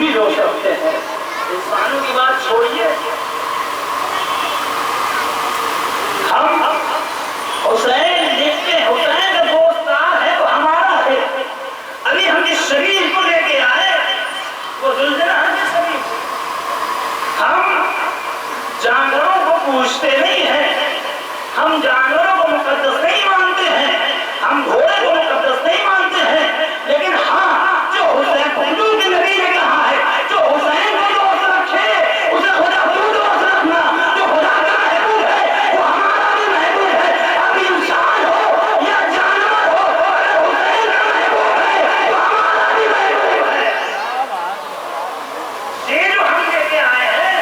بھی جوش رکھتے ہیں. انسانوں کی بات چھوڑیے, ہم حسین دیکھتے ہیں, حسین کا دوست ہے تو ہمارا ہے. ابھی ہم جس شریف کو لے کے آئے وہ زلزلہ کے شریف. ہم جانوروں کو پوچھتے نہیں ہیں, ہم جانوروں کو مقدس نہیں مانتے ہیں, ہم گھوڑے کو مقدس نہیں مانتے ہیں, لیکن ہاں جو حسین حضور کے نبی نے کہا ہے, جو حسین کو دوست رکھے اسے خدا کو دوست رکھنا. جو خدا کا محبوب ہے وہ ہمارا بھی محبوب ہے. اب انسان ہو یا جانور ہو, اگر حسین کا محبوب ہے تو ہمارا بھی محبوب ہے. یہ جو ہم لے کے آئے ہیں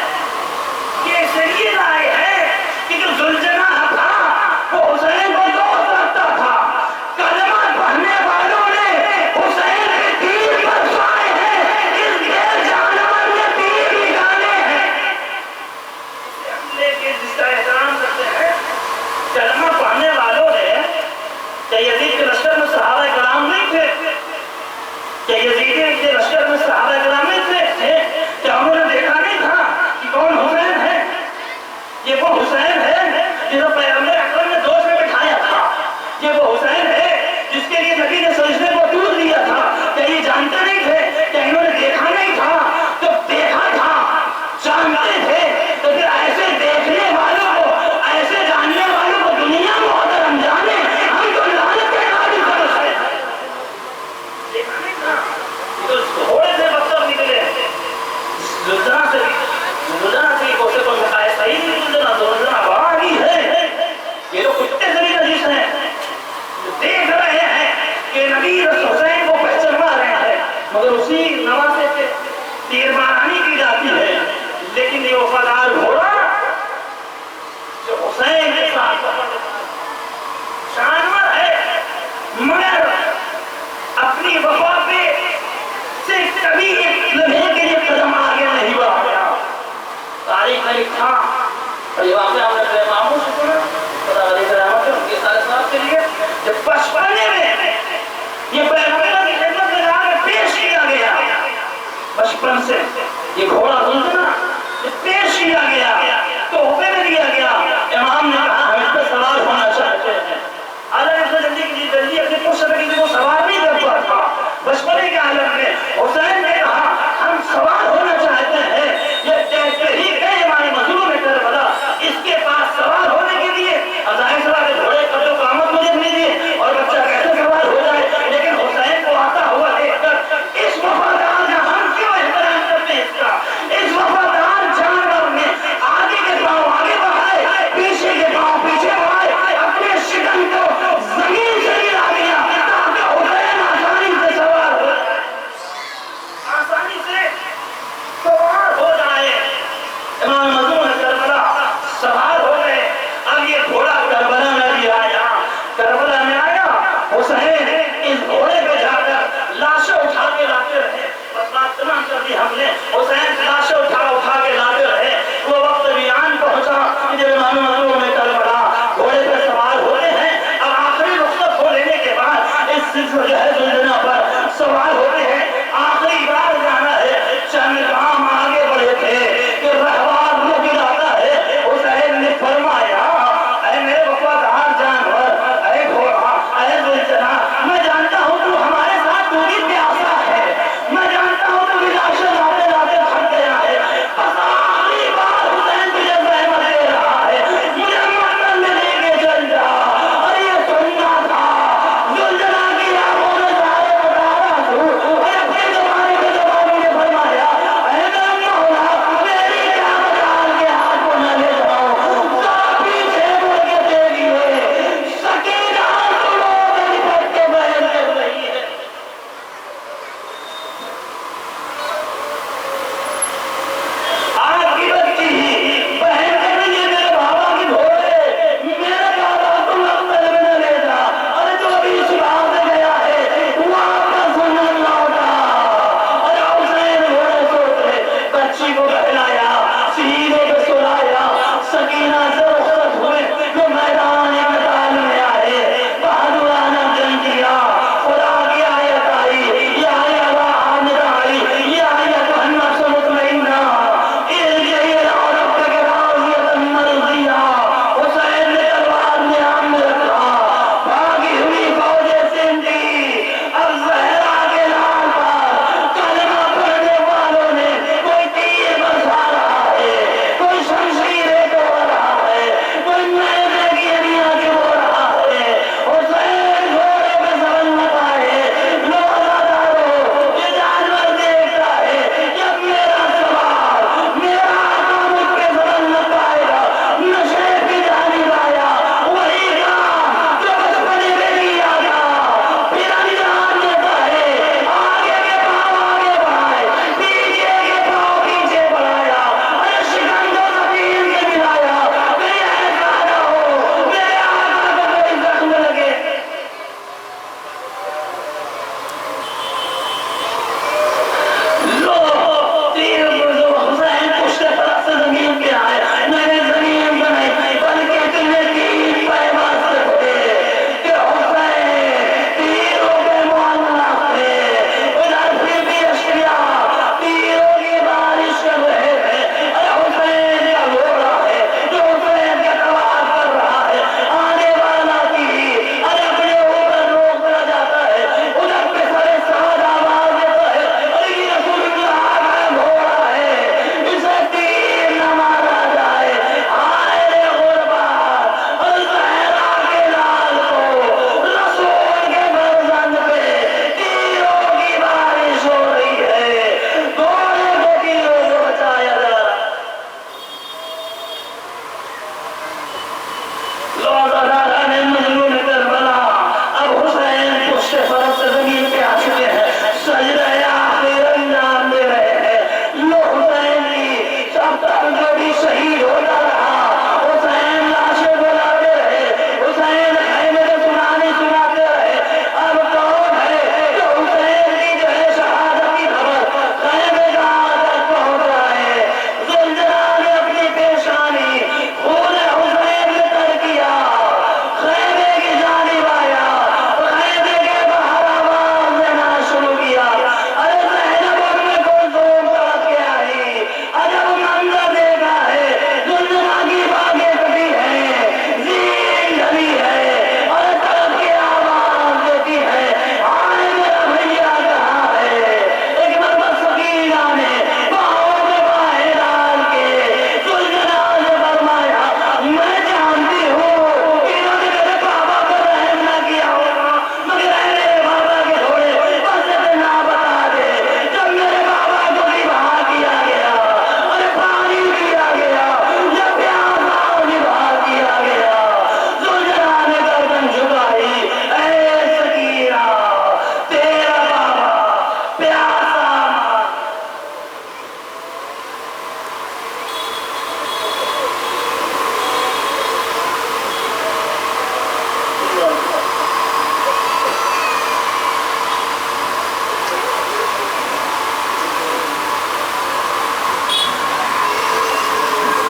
یہ اس لیے لائے ہیں کہ جو زلزلہ تھا وہ حسین کو دوست رکھتا تھا. کلمہ پڑھنے والوں نے حسین کے تیر برسائے ہیں, اس غیر جانور نے تیر نکالے ہیں. ہم لے کے جس کا احترام کرتے ہیں, کلمہ پڑھنے والوں نے کہ یزید کے لشکر میں صحابہ کرام نہیں تھے, کہ یزید کے لشکر میں صحابہ کرام نہیں تھے, کیا انہوں نے دیکھا نہیں تھا کہ کون حسین ہے؟ یہ وہ حسین ہے جسے پیغمبر اکرم نے دوست میں بٹھایا تھا, یہ وہ حسین ہے جس کے لیے نبی نے سجدے کو دور دیا تھا. کیا یہ جانتے نہیں تھے کہ انہوں نے دیکھا نہیں تھا؟ تو دیکھا تھا, جانتے تھے, تو پھر ایسے دیکھنے والوں کو, ایسے جاننے والوں کو دنیا محترم جانے, ہم تو لعنت کے قابل کر رہے ہیں. دیکھا نہیں تھا تو گھوڑے سے بطخ نکلے, زلزلہ سے کوسے کو مقایسہ ہی نہیں. زلزلہ بڑا ہی ہے. یہ لوگ کتے سے بھی نجیس ہیں, دیکھ رہے ہیں کہ نبی حسین کو پہچانوا رہے ہیں, مگر اسی نواسے سے تیر مارانی کی جاتی ہے. لیکن یہ وفادار گھوڑا جو حسین کے ساتھ جانور ہے, مگر اپنی وفا پہ سے کبھی ایک لمحے کے لیے قدم آگے نہیں بڑھایا. تاریخ میں لکھا اور یہ واقعہ ہم نے ماموں سے سنا, خدا علیہ رحمت ہے ان کے سارے صاحب کے لیے, جب بچپنے میں یہ پیغمبر کی خدمت میں لا کر پیش کیا گیا, بچپن سے یہ گھوڑا زلزلہ پیش کیا گیا,